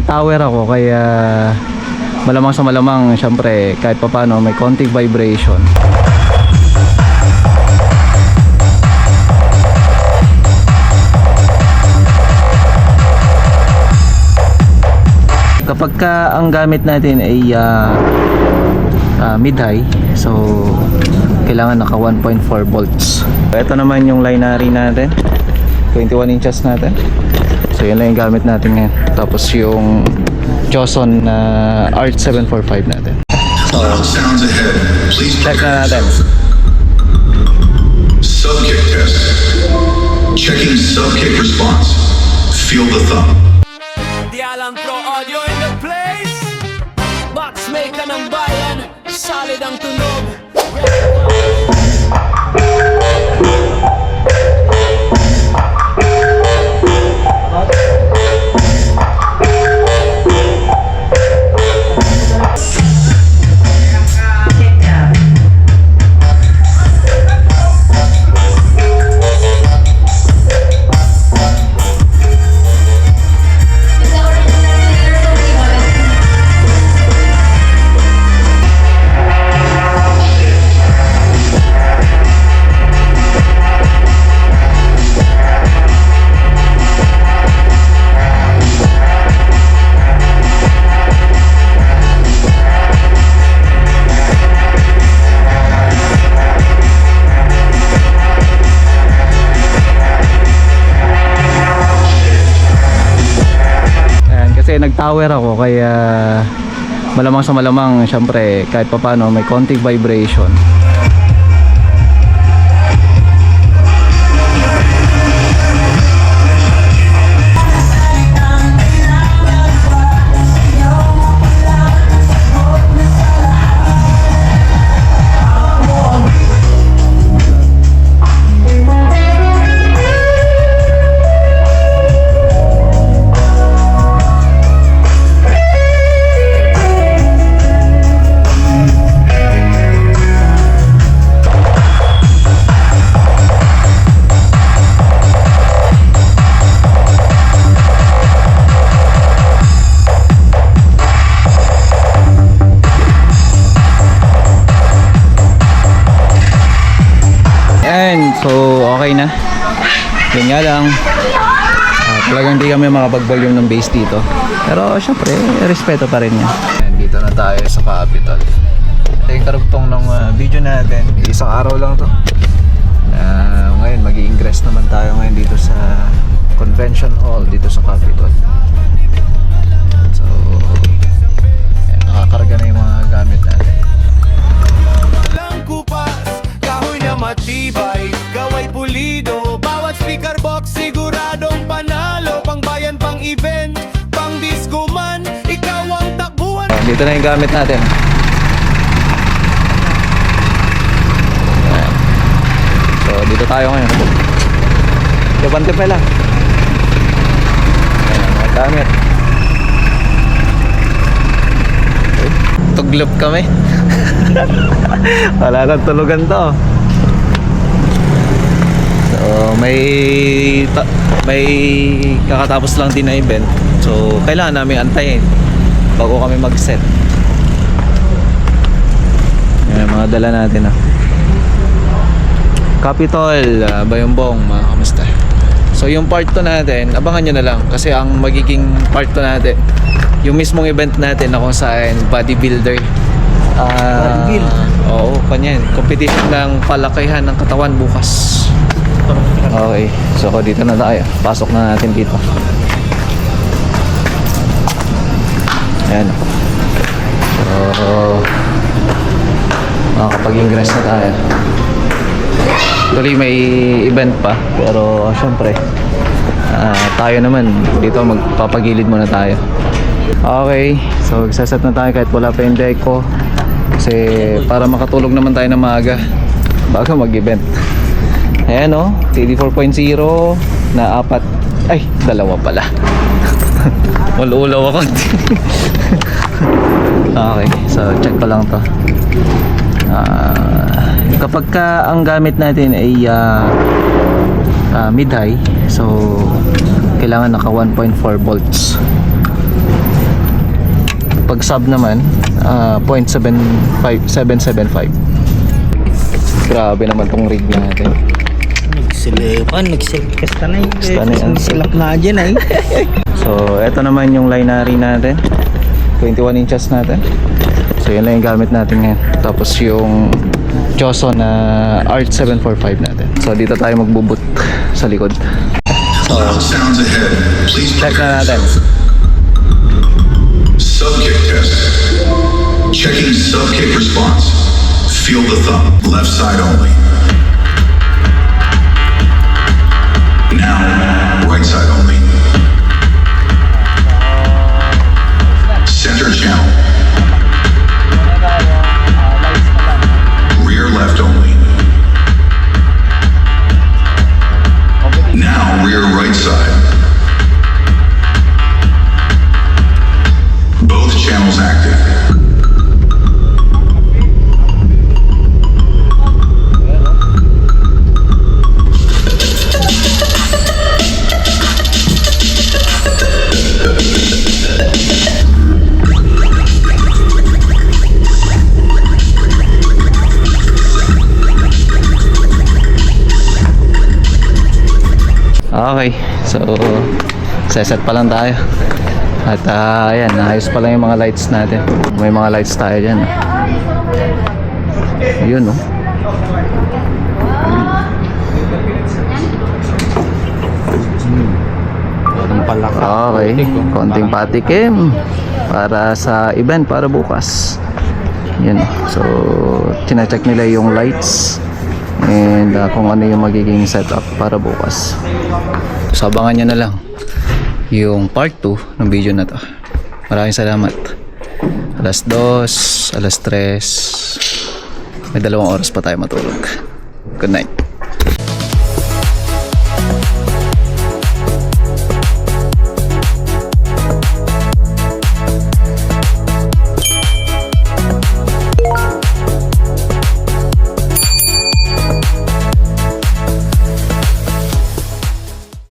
nag-tower ako kaya malamang sa malamang syempre kahit papaano may konting vibration. Kapag ka ang gamit natin ay mid-high, so kailangan naka 1.4 volts. Ito naman yung linary natin, 21 inches natin. So yan lang yung gamit natin ngayon. Tapos yung Joson na Art 745 natin. So check na natin. Subkick test. Checking subkick response. Feel the thumb. Dialang Pro Audio in the place. Matchmaker ng bayan, solid ang tunog. Kasi nag-tower ako kaya malamang sa malamang syempre kahit papaano may konting vibration. So okay na. Yun nga lang, talagang hindi kami makapag-volume ng bass dito. Pero syempre, respeto pa rin yan. Dito na tayo sa Capitol. Ito yung karugtong ng video natin. Isang araw lang to. Ngayon mag-i-ingress naman tayo ngayon dito sa Convention Hall dito sa Capitol. So nakakarga na yung mga gamit natin. Matibay, gaway pulido, bawat speaker box siguradong panalo. Pang bayan, pang event, pang disco man, ikaw ang takbuhan. Dito na yung gamit natin. So dito tayo ngayon. Labante pala. Ayan, mga gamit. Tuglop kami. Wala nang tulugan to. So may kakatapos lang din na event. So kailangan namin antayin bago kami mag-set. Yan mga dala natin Capitol, Bayambong, mga kamusta. So yung part 2 natin, abangan nyo na lang. Kasi ang magiging part 2 natin, yung mismong event natin na kung saan bodybuilder. Bodybuild? Oo, kanyan. Competition ng palakihan ng katawan bukas. Okay, so dito na tayo. Pasok na natin dito. Ayan. So makakapag-ingress na tayo. Actually may event pa, pero syempre tayo naman dito magpapagilid muna tayo. Okay, so magsaset na tayo kahit wala pa yung deco. Kasi para makatulog naman tayo na maaga bago mag-event. Ayan TD 4.0 na 4. Ay, 2 pala. Ulaw ako. Okay, so check ko lang to. Kapag ka ang gamit natin ay mid-high, so kailangan naka 1.4 volts. Pag sub naman, 0.775. Grabe naman tong rig natin. Nagsilpas ka na Basta na yan. Silap na dyan ay. So, eto naman yung linary natin. 21 inches natin. So, yun lang yung gamit natin ngayon. Tapos yung Joson na Art 745 natin. So, dito tayo magbubut sa likod. Loud sounds ahead. Please Check prepare na natin. yourself. Subkick test. Checking subkick response. Feel the thumb. Left side only. Now, right side only. Center channel. Rear left only. Now, rear right side. Both channels active. Okay, so seset pa lang tayo. At ayan, naayos pa lang yung mga lights natin. May mga lights tayo dyan. Yun, no? Okay, konting patikim para sa event, para bukas. Yan, so chine-check nila yung lights and kung ano yung magiging setup para bukas. So abangan nyo na lang yung part 2 ng video na to. Maraming salamat. Alas 2, alas 3, may 2 oras pa tayo matulog. Good night.